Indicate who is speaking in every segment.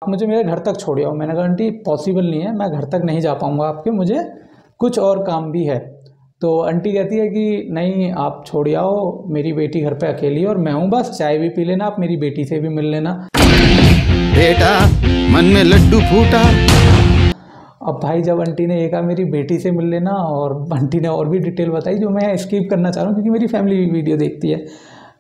Speaker 1: आप मुझे मेरे घर तक छोड़ आओ। मैंने कहा आंटी पॉसिबल नहीं है, मैं घर तक नहीं जा पाऊँगा आपके, मुझे कुछ और काम भी है। तो आंटी कहती है कि नहीं आप छोड़ आओ, मेरी बेटी घर पे अकेली है और मैं हूँ, बस चाय भी पी लेना, आप मेरी बेटी से भी मिल लेना।
Speaker 2: बेटा मन में लड्डू फूटा।
Speaker 1: अब भाई जब आंटी ने ये कहा मेरी बेटी से मिल लेना, और आंटी ने और भी डिटेल बताई जो मैं स्किप करना चाह रहा हूँ क्योंकि मेरी फैमिली भी वीडियो देखती है।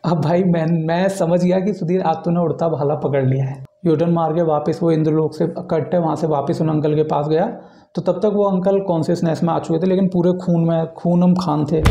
Speaker 1: अब भाई मैं समझ गया कि सुधीर आज तूने उड़ता भाला पकड़ लिया है। यूटर्न मार के वापस वो इंद्रलोक से कट्टे वहाँ से वापस उन अंकल के पास गया, तो तब तक वो अंकल कॉन्शियसनेस में आ चुके थे, लेकिन पूरे खूनम खान थे।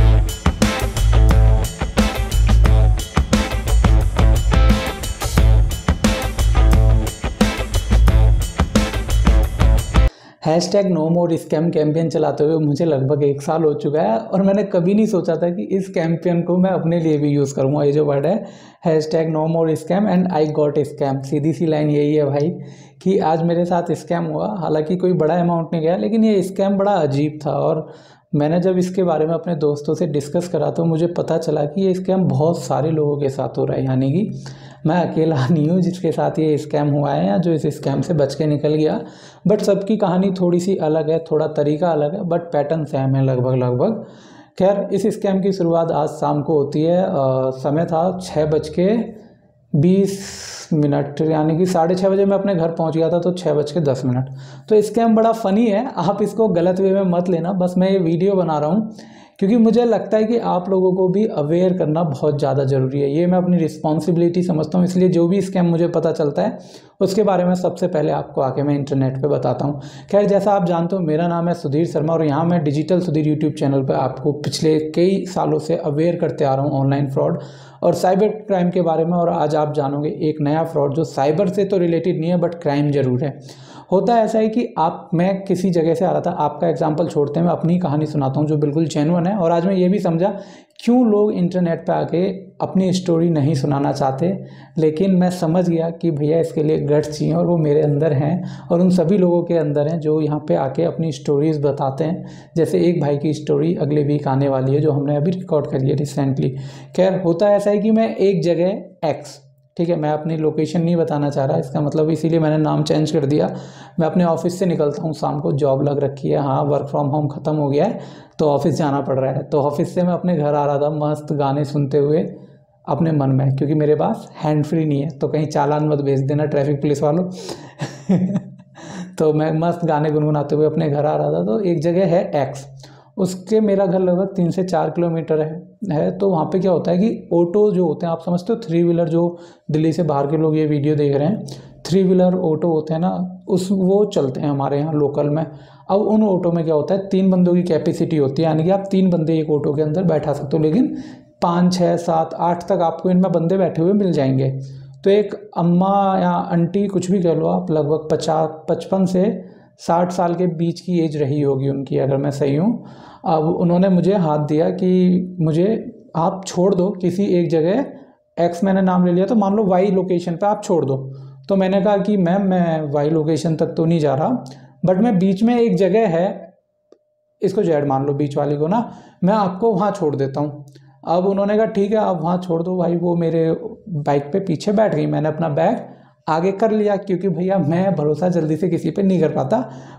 Speaker 1: Hashtag no more scam campaign चलाते हुए मुझे लगभग 1 साल हो चुका है, और मैंने कभी नहीं सोचा था कि इस कैंपेन को मैं अपने लिए भी यूज़ करूँगा। ये जो वर्ड है hashtag no more scam and I got scam, सीधी सी लाइन यही है भाई कि आज मेरे साथ स्कैम हुआ। हालांकि कोई बड़ा अमाउंट नहीं गया, लेकिन ये स्कैम बड़ा अजीब था, और मैंने जब इसके बारे में अपने दोस्तों से डिस्कस करा तो मुझे पता चला कि ये स्कैम बहुत सारे लोगों के साथ हो रहा है, यानी कि मैं अकेला नहीं हूँ जिसके साथ ये स्कैम हुआ है या जो इस स्कैम से बच के निकल गया। बट सबकी कहानी थोड़ी सी अलग है, थोड़ा तरीका अलग है, बट पैटर्न सेम है लगभग। खैर इस स्कैम की शुरुआत आज शाम को होती है। समय था 6:20, यानी कि 6:30 बजे मैं अपने घर पहुंच गया था, तो 6:10। तो स्कैम बड़ा फ़नी है, आप इसको गलत वे में मत लेना। बस मैं ये वीडियो बना रहा हूँ क्योंकि मुझे लगता है कि आप लोगों को भी अवेयर करना बहुत ज़्यादा ज़रूरी है। ये मैं अपनी रिस्पॉन्सिबिलिटी समझता हूँ, इसलिए जो भी स्कैम मुझे पता चलता है उसके बारे में सबसे पहले आपको आके मैं इंटरनेट पे बताता हूँ। खैर जैसा आप जानते हो मेरा नाम है सुधीर शर्मा, और यहाँ मैं डिजिटल सुधीर यूट्यूब चैनल पर आपको पिछले कई सालों से अवेयर करते आ रहा हूँ ऑनलाइन फ्रॉड और साइबर क्राइम के बारे में। और आज आप जानोगे एक नया फ्रॉड जो साइबर से तो रिलेटेड नहीं है बट क्राइम ज़रूर है। होता ऐसा है कि मैं किसी जगह से आ रहा था, आपका एग्जांपल छोड़ते हैं, मैं अपनी कहानी सुनाता हूँ जो बिल्कुल जेन्युइन है। और आज मैं ये भी समझा क्यों लोग इंटरनेट पे आके अपनी स्टोरी नहीं सुनाना चाहते, लेकिन मैं समझ गया कि भैया इसके लिए गट्स चाहिए, और वो मेरे अंदर हैं और उन सभी लोगों के अंदर हैं जो यहाँ पे आके अपनी स्टोरीज़ बताते हैं। जैसे एक भाई की स्टोरी अगले वीक आने वाली है जो हमने अभी रिकॉर्ड करी है रिसेंटली। खैर होता ऐसा है कि मैं एक जगह एक्स, ठीक है, मैं अपनी लोकेशन नहीं बताना चाह रहा, इसका मतलब इसीलिए मैंने नाम चेंज कर दिया। मैं अपने ऑफिस से निकलता हूँ शाम को, जॉब लग रखी है, हाँ वर्क फ्रॉम होम ख़त्म हो गया है तो ऑफिस जाना पड़ रहा है। तो ऑफिस से मैं अपने घर आ रहा था मस्त गाने सुनते हुए अपने मन में, क्योंकि मेरे पास हैंड फ्री नहीं है, तो कहीं चालान मत भेज देना ट्रैफिक पुलिस वालों। तो मैं मस्त गाने गुनगुनाते हुए अपने घर आ रहा था। तो एक जगह है एक्स, उसके मेरा घर लगभग 3 से 4 किलोमीटर है। तो वहाँ पे क्या होता है कि ऑटो जो होते हैं, आप समझते हो 3 व्हीलर, जो दिल्ली से बाहर के लोग ये वीडियो देख रहे हैं, 3 व्हीलर ऑटो होते हैं ना, वो चलते हैं हमारे यहाँ लोकल में। अब उन ऑटो में क्या होता है 3 बंदों की कैपेसिटी होती है, यानी कि आप 3 बंदे एक ऑटो के अंदर बैठा सकते हो, लेकिन 5, 6, 7, 8 तक आपको इनमें बंदे बैठे हुए मिल जाएंगे। तो एक अम्मा या आंटी कुछ भी कह लो आप, लगभग 55 से 60 साल के बीच की एज रही होगी उनकी, अगर मैं सही हूँ। अब उन्होंने मुझे हाथ दिया कि मुझे आप छोड़ दो किसी एक जगह, एक्स मैंने नाम ले लिया, तो मान लो वाई लोकेशन पे आप छोड़ दो। तो मैंने कहा कि मैम मैं वाई लोकेशन तक तो नहीं जा रहा, बट मैं बीच में एक जगह है, इसको जेड मान लो बीच वाली को ना, मैं आपको वहाँ छोड़ देता हूँ। अब उन्होंने कहा ठीक है आप वहाँ छोड़ दो भाई। वो मेरे बाइक पे पीछे बैठ गई, मैंने अपना बैग आगे कर लिया, क्योंकि भैया मैं भरोसा जल्दी से किसी पे नहीं कर पाता,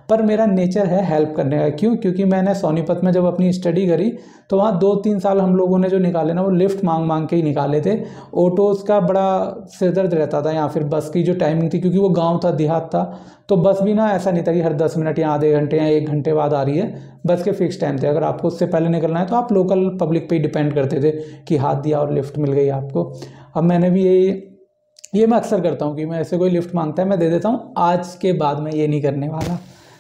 Speaker 1: पर मेरा नेचर है हेल्प करने का। क्यों? क्योंकि मैंने सोनीपत में जब अपनी स्टडी करी तो वहाँ 2-3 साल हम लोगों ने जो निकाले ना, वो लिफ्ट मांग के ही निकाले थे। ऑटोज़ का बड़ा सिरदर्द रहता था, या फिर बस की जो टाइमिंग थी, क्योंकि वो गाँव था, देहात था, तो बस भी ना ऐसा नहीं था कि हर 10 मिनट या आधे घंटे या 1 घंटे बाद आ रही है। बस के फिक्स टाइम थे, अगर आपको उससे पहले निकलना है तो आप लोकल पब्लिक पे ही डिपेंड करते थे कि हाथ दिया और लिफ्ट मिल गई आपको। अब मैंने भी ये मैं अक्सर करता हूँ कि मैं ऐसे कोई लिफ्ट मांगता है मैं दे देता हूँ। आज के बाद मैं ये नहीं करने वाला,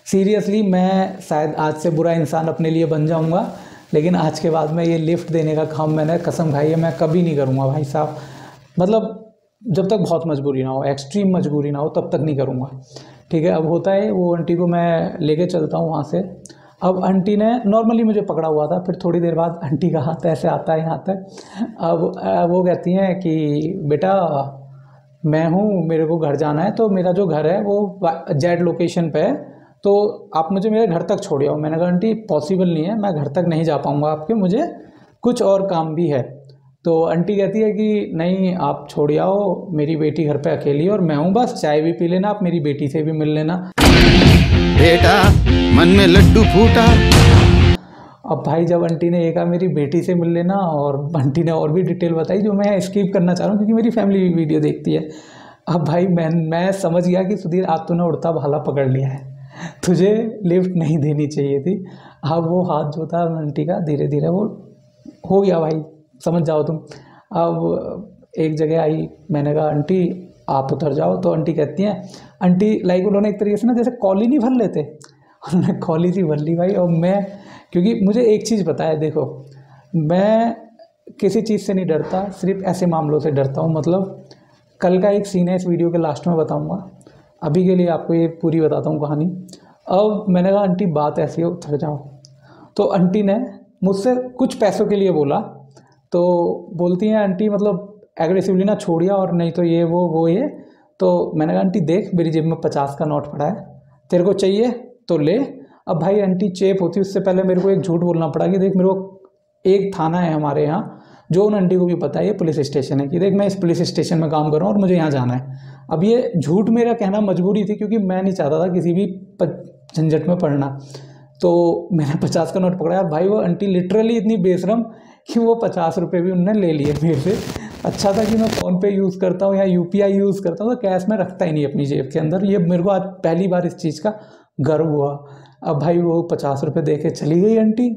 Speaker 1: सीरियसली। मैं शायद आज से बुरा इंसान अपने लिए बन जाऊँगा, लेकिन आज के बाद मैं ये लिफ्ट देने का काम, मैंने कसम खाई है, मैं कभी नहीं करूँगा भाई साहब। मतलब जब तक बहुत मजबूरी ना हो, एक्सट्रीम मजबूरी ना हो, तब तक नहीं करूँगा, ठीक है। अब होता है वो आंटी को मैं लेके चलता हूँ वहाँ से। अब आंटी ने नॉर्मली मुझे पकड़ा हुआ था, फिर थोड़ी देर बाद आंटी का हाथ ऐसे आता है यहाँ तक। अब वो कहती हैं कि बेटा मैं हूँ, मेरे को घर जाना है, तो मेरा जो घर है वो जेड लोकेशन पे है, तो आप मुझे मेरे घर तक छोड़ आओ। मैंने कहा आंटी पॉसिबल नहीं है, मैं घर तक नहीं जा पाऊँगा आपके, मुझे कुछ और काम भी है। तो आंटी कहती है कि नहीं आप छोड़ आओ, मेरी बेटी घर पे अकेली है और मैं हूँ, बस चाय भी पी लेना, आप मेरी बेटी से भी मिल लेना।
Speaker 2: बेटा मन में लड्डू फूटा।
Speaker 1: अब भाई जब आंटी ने ये कहा मेरी बेटी से मिल लेना, और आंटी ने और भी डिटेल बताई जो मैं स्किप करना चाह रहा हूँ क्योंकि मेरी फैमिली भी वीडियो देखती है। अब भाई मैं समझ गया कि सुधीर आज तूने उड़ता भाला पकड़ लिया है, तुझे लिफ्ट नहीं देनी चाहिए थी। अब वो हाथ जो था आंटी का धीरे धीरे वो हो गया भाई, समझ जाओ तुम। अब एक जगह आई, मैंने कहा आंटी आप उतर जाओ, तो आंटी कहती हैं, आंटी लाइक उन्होंने एक तरीके से ना जैसे कॉली नहीं भर लेते, उन्होंने कॉली सी भर ली भाई। और मैं, क्योंकि मुझे एक चीज़ पता है, देखो मैं किसी चीज़ से नहीं डरता, सिर्फ ऐसे मामलों से डरता हूँ। मतलब कल का एक सीन है, इस वीडियो के लास्ट में बताऊँगा, अभी के लिए आपको ये पूरी बताता हूँ कहानी। अब मैंने कहा आंटी बात ऐसी है, उतर जाओ। तो आंटी ने मुझसे कुछ पैसों के लिए बोला, तो बोलती हैं आंटी मतलब एग्रेसिवली ना छोड़िया और नहीं तो ये वो ये। तो मैंने कहा आंटी देख मेरी जेब में 50 का नोट पड़ा है, तेरे को चाहिए तो ले। अब भाई आंटी चेप होती, उससे पहले मेरे को एक झूठ बोलना पड़ा कि देख मेरे को एक थाना है हमारे यहाँ, जो उन आंटी को भी पता है ये पुलिस स्टेशन है, कि देख मैं इस पुलिस स्टेशन में काम कर रहा हूँ और मुझे यहाँ जाना है। अब ये झूठ मेरा कहना मजबूरी थी क्योंकि मैं नहीं चाहता था किसी भी झंझट में पड़ना। तो मैंने 50 का नोट पकड़ा और भाई वो आंटी लिटरली इतनी बेशरम कि वो 50 रुपये भी उनने ले लिए मेरे से। अच्छा था कि मैं फ़ोन पे यूज़ करता हूँ या UPI यूज़ करता हूँ, तो कैश में रखता ही नहीं अपनी जेब के अंदर। ये मेरे को आज पहली बार इस चीज़ का गर्व हुआ। अब भाई वो 50 रुपये दे के चली गई आंटी,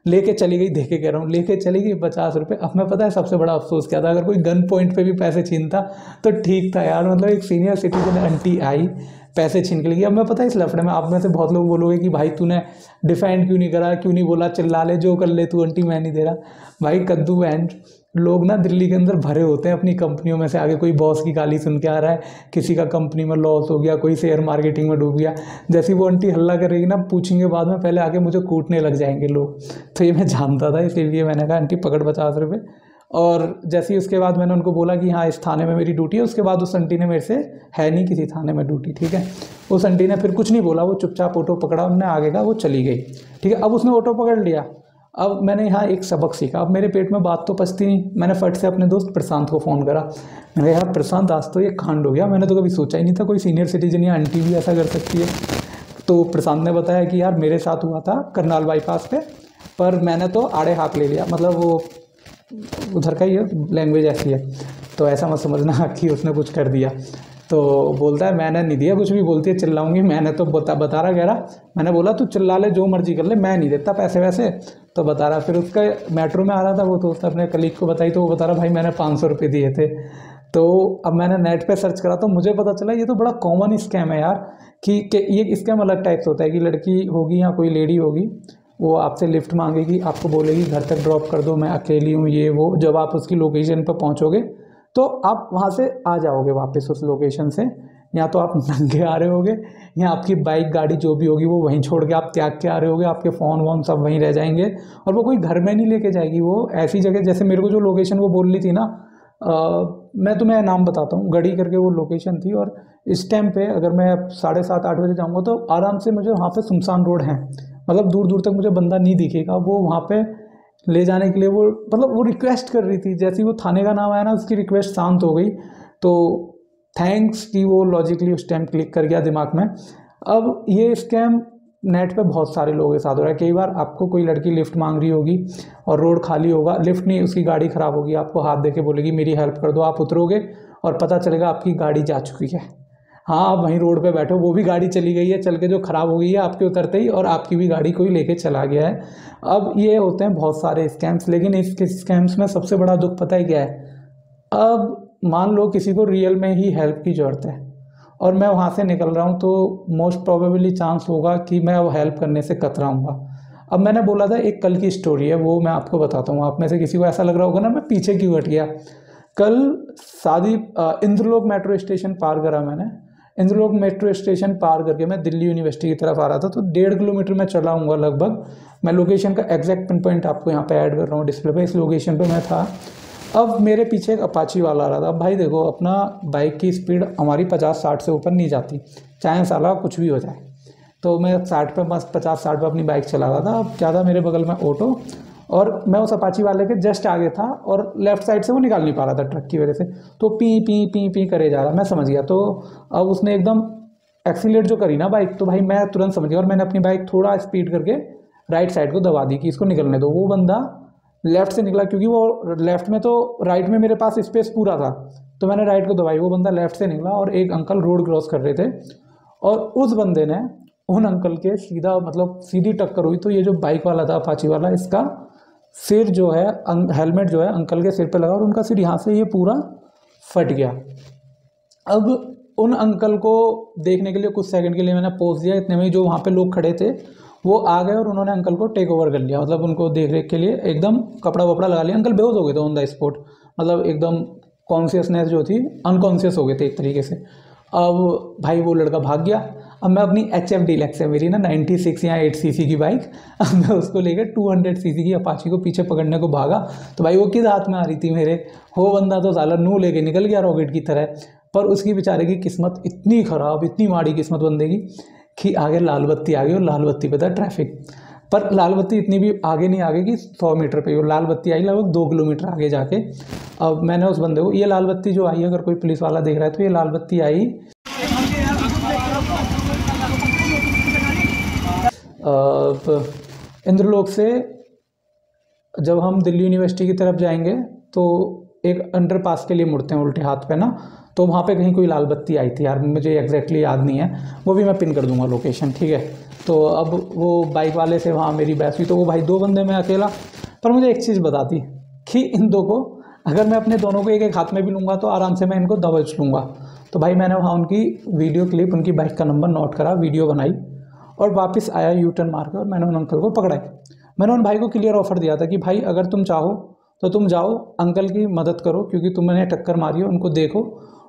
Speaker 1: लेके चली गई, दे के कह रहा हूँ लेके चली गई 50 रुपये। अब मैं पता है सबसे बड़ा अफसोस क्या था, अगर कोई गन पॉइंट पे भी पैसे छीनता तो ठीक था यार, मतलब एक सीनियर सिटीजन आंटी आई पैसे छीन के लेगी। अब मैं पता है इस लफड़े में आप में से बहुत लोग बोलोगे कि भाई तूने डिफेंड क्यों नहीं करा, क्यों नहीं बोला चिल्ला ले जो कर ले तू, आंटी मैं नहीं दे रहा। भाई कद्दू एंड लोग ना दिल्ली के अंदर भरे होते हैं अपनी कंपनियों में से आगे, कोई बॉस की गाली सुन के आ रहा है, किसी का कंपनी में लॉस हो गया, कोई शेयर मार्केटिंग में डूब गया, जैसी वो आंटी हल्ला करेगी ना पूछेंगे बाद में, पहले आके मुझे कूटने लग जाएंगे लोग। तो ये मैं जानता था, इसलिए मैंने कहा आंटी पकड़ 50 रुपये। और जैसे ही उसके बाद मैंने उनको बोला कि हाँ इस थाने में मेरी ड्यूटी है, उसके बाद उस आंटी ने मेरे से, है नहीं किसी थाने में ड्यूटी, ठीक है, उस आंटी ने फिर कुछ नहीं बोला, वो चुपचाप ऑटो पकड़ा उन्होंने आगे का, वो चली गई, ठीक है। अब उसने ऑटो पकड़ लिया। अब मैंने यहाँ एक सबक सीखा, अब मेरे पेट में बात तो पचती नहीं, मैंने फट से अपने दोस्त प्रशांत को फ़ोन करा। मैंने कहा यार प्रशांत आज तो ये कांड हो गया, मैंने तो कभी सोचा ही नहीं था कोई सीनियर सिटीजन या आंटी भी ऐसा कर सकती है। तो प्रशांत ने बताया कि यार मेरे साथ हुआ था करनाल बाईपास पे, पर मैंने तो आड़े हाथ ले लिया, मतलब वो उधर का ही है, लैंग्वेज ऐसी है, तो ऐसा मत समझना कि उसने कुछ कर दिया। तो बोलता है मैंने नहीं दिया कुछ भी, बोलती है चिल्लाऊंगी, मैंने तो बता रहा कह रहा, मैंने बोला तू चिल्ला ले जो मर्जी कर ले, मैं नहीं देता पैसे वैसे, तो बता रहा। फिर उसका मेट्रो में आ रहा था वो, तो उसने अपने कलीग को बताई, तो वो बता रहा भाई मैंने 500 रुपये दिए थे। तो अब मैंने नेट पे सर्च करा तो मुझे पता चला ये तो बड़ा कॉमन स्कैम है यार, कि ये स्कैम अलग टाइप से होता है कि लड़की होगी या कोई लेडी होगी, वो आपसे लिफ्ट मांगेगी, आपको बोलेगी घर तक ड्रॉप कर दो, मैं अकेली हूँ ये वो। जब आप उसकी लोकेशन पर पहुँचोगे तो आप वहाँ से आ जाओगे वापस उस लोकेशन से, या तो आप नंगे आ रहे होगे या आपकी बाइक गाड़ी जो भी होगी वो वहीं छोड़ के आप त्याग के आ रहे होगे, आपके फ़ोन वोन सब वहीं रह जाएंगे, और वो कोई घर में नहीं लेके जाएगी, वो ऐसी जगह, जैसे मेरे को जो लोकेशन वो बोल रही थी ना, मैं तुम्हें नाम बताता हूँ, गढ़ी करके वो लोकेशन थी। और इस टाइम पे अगर मैं 7:30-8 बजे जाऊँगा तो आराम से मुझे वहाँ पे सुनसान रोड है, मतलब दूर दूर तक मुझे बंदा नहीं दिखेगा। वो वहाँ पे ले जाने के लिए वो मतलब वो रिक्वेस्ट कर रही थी, जैसे ही वो थाने का नाम आया ना उसकी रिक्वेस्ट शांत हो गई। तो थैंक्स कि वो लॉजिकली उस टाइम क्लिक कर गया दिमाग में। अब ये स्कैम नेट पे बहुत सारे लोगों के साथ हो रहा है। कई बार आपको कोई लड़की लिफ्ट मांग रही होगी और रोड खाली होगा, लिफ्ट नहीं उसकी गाड़ी ख़राब होगी, आपको हाथ दे के बोलेगी मेरी हेल्प कर दो, आप उतरोगे और पता चलेगा आपकी गाड़ी जा चुकी है। हाँ आप वहीं रोड पे बैठो, वो भी गाड़ी चली गई है चल के, जो ख़राब हो गई है आपके उतरते ही, और आपकी भी गाड़ी कोई लेके चला गया है। अब ये होते हैं बहुत सारे स्कैम्स, लेकिन इस स्कैम्स में सबसे बड़ा दुख पता है क्या है, अब मान लो किसी को रियल में ही हेल्प की ज़रूरत है और मैं वहाँ से निकल रहा हूँ, तो मोस्ट प्रोबेबली चांस होगा कि मैं वो हेल्प करने से कतराऊँगा। अब मैंने बोला था एक कल की स्टोरी है, वो मैं आपको बताता हूँ। आप में से किसी को ऐसा लग रहा होगा ना मैं पीछे क्यों हट गया। कल शादी इंद्रलोक मेट्रो स्टेशन पार करा मैंने, इंद्रलोक मेट्रो स्टेशन पार करके मैं दिल्ली यूनिवर्सिटी की तरफ आ रहा था, तो 1.5 किलोमीटर मैं चला हूँगा लगभग। मैं लोकेशन का एग्जैक्ट पिन पॉइंट आपको यहाँ पे ऐड कर रहा हूँ डिस्प्ले पे, इस लोकेशन पे मैं था। अब मेरे पीछे एक अपाची वाला आ रहा था। अब भाई देखो अपना बाइक की स्पीड हमारी 50-60 से ऊपर नहीं जाती, चाहे साला कुछ भी हो जाए। तो मैं 60 पे बस 50-60 पे अपनी बाइक चला रहा था। अब क्या था, मेरे बगल में ऑटो और मैं उस अपाची वाले के जस्ट आगे था और लेफ्ट साइड से वो निकाल नहीं पा रहा था ट्रक की वजह से, तो पी पी पी पी करे जा रहा। मैं समझ गया, तो अब उसने एकदम एक्सीलेट जो करी ना बाइक, तो भाई मैं तुरंत समझ गया और मैंने अपनी बाइक थोड़ा स्पीड करके राइट साइड को दबा दी कि इसको निकलने दो। वो बंदा लेफ्ट से निकला, क्योंकि वो लेफ्ट में तो राइट में मेरे पास स्पेस पूरा था, तो मैंने राइट को दबाई। वो बंदा लेफ्ट से निकला और एक अंकल रोड क्रॉस कर रहे थे और उस बंदे ने उन अंकल के सीधा मतलब सीधी टक्कर हुई। तो ये जो बाइक वाला था अपाची वाला, इसका सिर जो है हेलमेट जो है अंकल के सिर पे लगा और उनका सिर यहाँ से ये पूरा फट गया। अब उन अंकल को देखने के लिए कुछ सेकंड के लिए मैंने पोज दिया, इतने में जो वहाँ पे लोग खड़े थे वो आ गए और उन्होंने अंकल को टेक ओवर कर लिया, मतलब उनको देख रेख के लिए एकदम कपड़ा वपड़ा लगा लिया। अंकल बेहोश हो गए थे ऑन द स्पॉट, मतलब एकदम कॉन्शियसनेस जो थी अनकॉन्शियस हो गए थे एक तरीके से। अब भाई वो लड़का भाग गया। अब मैं अपनी HF डीलक्स है मेरी ना 96 या 8 सीसी की बाइक, अब मैं उसको लेकर 200 सीसी की अपाची को पीछे पकड़ने को भागा। तो भाई वो किस हाथ में आ रही थी मेरे, वो बंदा तो साला नू लेके निकल गया रॉकेट की तरह। पर उसकी बेचारे की किस्मत इतनी ख़राब, इतनी माड़ी किस्मत बंदे की कि आगे लाल बत्ती आ गई और लाल बत्ती पे था ट्रैफिक। पर लाल बत्ती इतनी भी आगे नहीं आ गई कि 100 मीटर पे, वो लाल बत्ती आई लगभग 2 किलोमीटर आगे जाके। अब मैंने उस बंदे को, ये लाल बत्ती जो आई, अगर कोई पुलिस वाला देख रहा है तो ये लाल बत्ती आई इंद्रलोक से जब हम दिल्ली यूनिवर्सिटी की तरफ जाएंगे तो एक अंडरपास के लिए मुड़ते हैं उल्टे हाथ पे ना, तो वहाँ पे कहीं कोई लाल बत्ती आई थी यार, मुझे एग्जैक्टली याद नहीं है, वो भी मैं पिन कर दूंगा लोकेशन, ठीक है। तो अब वो बाइक वाले से वहाँ मेरी बहस हुई, तो वो भाई 2 बंदे में अकेला। पर मुझे एक चीज़ बता दी कि इन 2 को अगर मैं अपने दोनों को एक एक हाथ में भी लूँगा तो आराम से मैं इनको दबोच लूँगा। तो भाई मैंने वहाँ उनकी वीडियो क्लिप, उनकी बाइक का नंबर नोट करा, वीडियो बनाई और वापस आया यू टर्न मार कर और मैंने उन अंकल को पकड़ा। मैंने उन भाई को क्लियर ऑफर दिया था कि भाई अगर तुम चाहो तो तुम जाओ अंकल की मदद करो, क्योंकि तुमने टक्कर मारी है, उनको देखो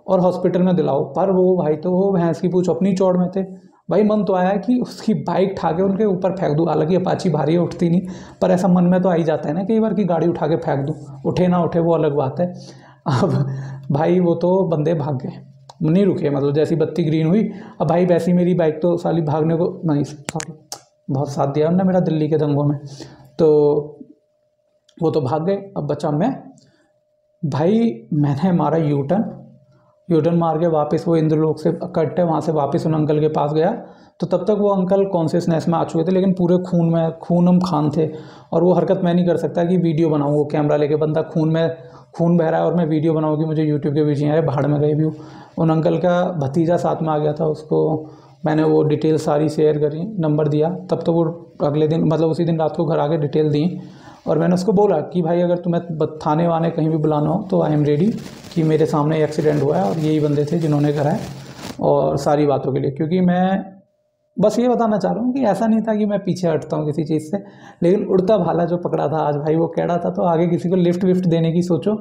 Speaker 1: और हॉस्पिटल में दिलाओ। पर वो भाई तो वो भैंस की पूछ अपनी चौड़ में थे। भाई मन तो आया कि उसकी बाइक उठा के उनके ऊपर फेंक दूँ, हालांकि अपाची भारी है, उठती नहीं, पर ऐसा मन में तो आ ही जाता है ना कई बार कि गाड़ी उठा के फेंक दूँ, उठे ना उठे वो अलग बात है। अब भाई वो तो बंदे भाग गए, नहीं रुके, मतलब जैसी बत्ती ग्रीन हुई, अब भाई वैसी मेरी बाइक तो साली भागने को नहीं, सॉरी बहुत साथ दिया उन्होंने मेरा दिल्ली के दंगों में, तो वो तो भाग गए। अब बचा मैं। भाई मैंने मारा यू टर्न मार के वापस वो इंद्रलोक से कट्टे वहाँ से वापस उन अंकल के पास गया। तो तब तक वो अंकल कॉन्शियसनेस में आ चुके थे, लेकिन पूरे खून खान थे और वो हरकत मैं नहीं कर सकता कि वीडियो बनाऊँ, वो कैमरा लेके बंदा खून बह रहा है और मैं वीडियो बनाऊँ कि मुझे यूट्यूब के बीच अरे भाड़ में गए भी हूँ। उन अंकल का भतीजा साथ में आ गया था, उसको मैंने वो डिटेल सारी शेयर करी, नंबर दिया। तब तो वो अगले दिन मतलब उसी दिन रात को घर आके डिटेल दी और मैंने उसको बोला कि भाई अगर तुम्हें थाने वाने कहीं भी बुलाना हो तो आई एम रेडी, कि मेरे सामने एक्सीडेंट हुआ है और यही बंदे थे जिन्होंने करा है, और सारी बातों के लिए। क्योंकि मैं बस ये बताना चाह रहा हूँ कि ऐसा नहीं था कि मैं पीछे हटता हूँ किसी चीज़ से, लेकिन उड़ता भाला जो पकड़ा था आज भाई वो कैड़ा था, तो आगे किसी को लिफ्ट विफ्ट देने की सोचो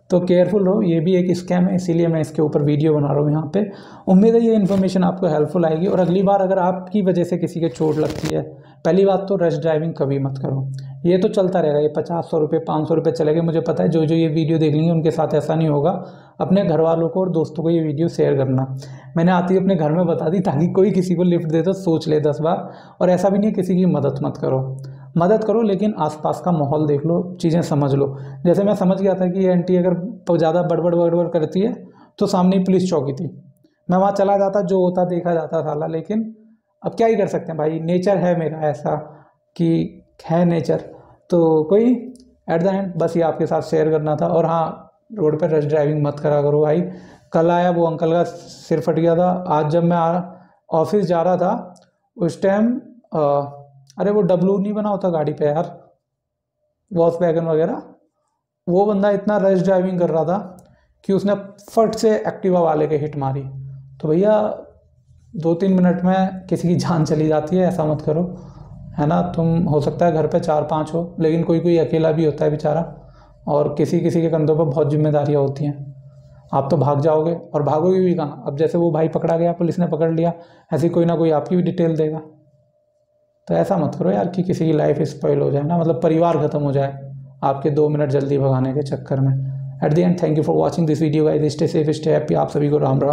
Speaker 1: तो केयरफुल रहो, ये भी एक स्कैम है, इसीलिए मैं इसके ऊपर वीडियो बना रहा हूँ यहाँ पे। उम्मीद है ये इन्फॉर्मेशन आपको हेल्पफुल आएगी। और अगली बार अगर आपकी वजह से किसी के चोट लगती है, पहली बात तो रश ड्राइविंग कभी मत करो, ये तो चलता रहेगा, ये 50-100 रुपये 500 रुपये चलेगा, मुझे पता है। जो ये वीडियो देख लेंगे उनके साथ ऐसा नहीं होगा। अपने घर वालों को और दोस्तों को ये वीडियो शेयर करना। मैंने आती अपने घर में बता दी ताकि कोई किसी को लिफ्ट दे तो सोच ले 10 बार। और ऐसा भी नहीं किसी की मदद मत करो, लेकिन आसपास का माहौल देख लो, चीज़ें समझ लो। जैसे मैं समझ गया था कि ये आंटी अगर ज़्यादा बड़बड़ करती है तो सामने पुलिस चौकी थी, मैं वहाँ चला जाता, जो होता देखा जाता था। लेकिन अब क्या ही कर सकते हैं भाई, नेचर है मेरा ऐसा कि है नेचर। तो कोई एट द एंड बस ये आपके साथ शेयर करना था। और हाँ, रोड पर रश ड्राइविंग मत करा करो भाई। कल आया वो अंकल का सिर फट गया था, आज जब मैं ऑफिस जा रहा था उस टाइम अरे वो डब्लू नहीं बना होता गाड़ी पे यार, वॉक्सवैगन वगैरह, वो बंदा इतना रश ड्राइविंग कर रहा था कि उसने फट से एक्टिवा वाले के हिट मारी। तो भैया 2-3 मिनट में किसी की जान चली जाती है, ऐसा मत करो, है ना। तुम हो सकता है घर पे 4-5 हो, लेकिन कोई अकेला भी होता है बेचारा, और किसी के कंधों पर बहुत जिम्मेदारियाँ होती हैं। आप तो भाग जाओगे और भागोगे भी कहाँ। अब जैसे वो भाई पकड़ा गया, पुलिस ने पकड़ लिया, ऐसी कोई ना कोई आपकी भी डिटेल देगा। तो ऐसा मत करो यार कि किसी की लाइफ स्पॉइल हो जाए ना, मतलब परिवार ख़त्म हो जाए आपके 2 मिनट जल्दी भगाने के चक्कर में। At the end thank you for watching this video guys, stay safe stay happy. आप सभी को राम राम।